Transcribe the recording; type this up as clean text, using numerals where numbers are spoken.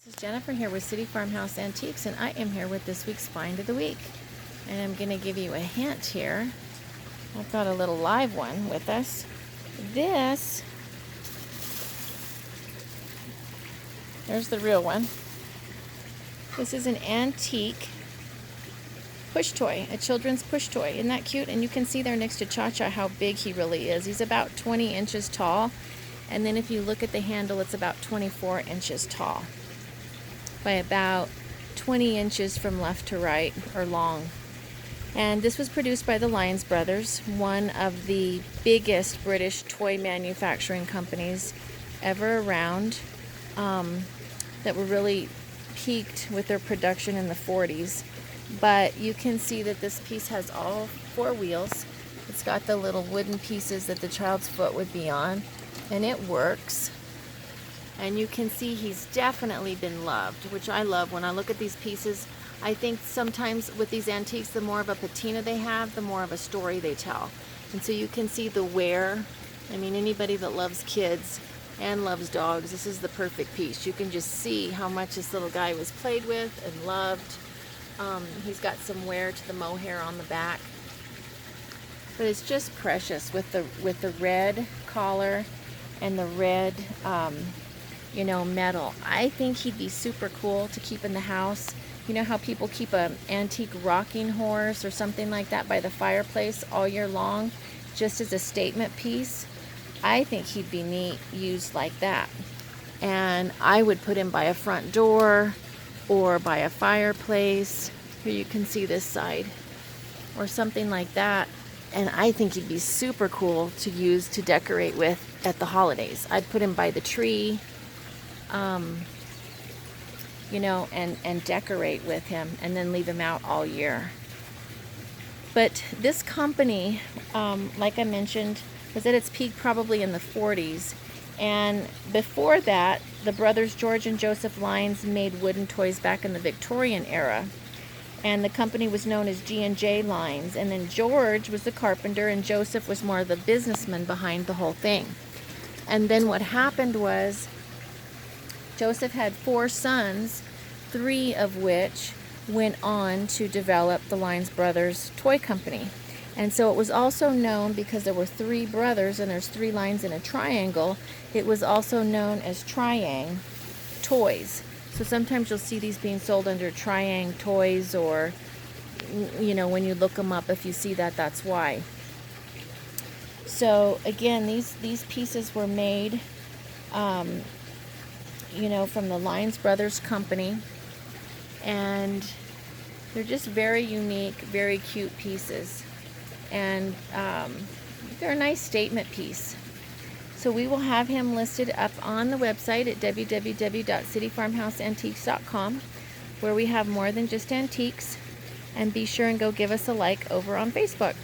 This is Jennifer here with City Farmhouse Antiques, and I am here with this week's Find of the Week. And I'm going to give you a hint here. I've got a little live one with us. There's the real one. This is an antique push toy, a children's push toy. Isn't that cute? And you can see there next to Cha-Cha how big he really is. He's about 20 inches tall. And then if you look at the handle, it's about 24 inches tall by about 20 inches from left to right, or long. And this was produced by the Lyons brothers, one of the biggest British toy manufacturing companies ever around, that were really peaked with their production in the 40s. But you can see that this piece has all four wheels. It's got the little wooden pieces that the child's foot would be on, and it works. And you can see he's definitely been loved, which I love. When I look at these pieces, I think sometimes with these antiques, the more of a patina they have, the more of a story they tell. And so you can see the wear. I mean, anybody that loves kids and loves dogs, this is the perfect piece. You can just see how much this little guy was played with and loved. He's got some wear to the mohair on the back, but it's just precious with the red collar and the red metal. I think he'd be super cool to keep in the house. You know how people keep an antique rocking horse or something like that by the fireplace all year long, just as a statement piece? I think he'd be neat used like that. And I would put him by a front door or by a fireplace. Here you can see this side, or something like that. And I think he'd be super cool to use to decorate with at the holidays. I'd put him by the tree, and decorate with him, and then leave him out all year. But this company, like I mentioned, was at its peak probably in the 40s. And before that, the brothers George and Joseph Lyons made wooden toys back in the Victorian era. And the company was known as G&J Lyons. And then George was the carpenter, and Joseph was more the businessman behind the whole thing. And then what happened was Joseph had 4 sons, 3 of which went on to develop the Lyons Brothers Toy Company. And so it was also known, because there were 3 brothers and there's 3 lines in a triangle, it was also known as Triang Toys. So sometimes you'll see these being sold under Triang Toys, or, when you look them up, if you see that, that's why. So again, these pieces were made, from the Lyons Brothers Company, and they're just very unique, very cute pieces. And they're a nice statement piece. So we will have him listed up on the website at www.cityfarmhouseantiques.com, where we have more than just antiques. And be sure and go give us a like over on Facebook.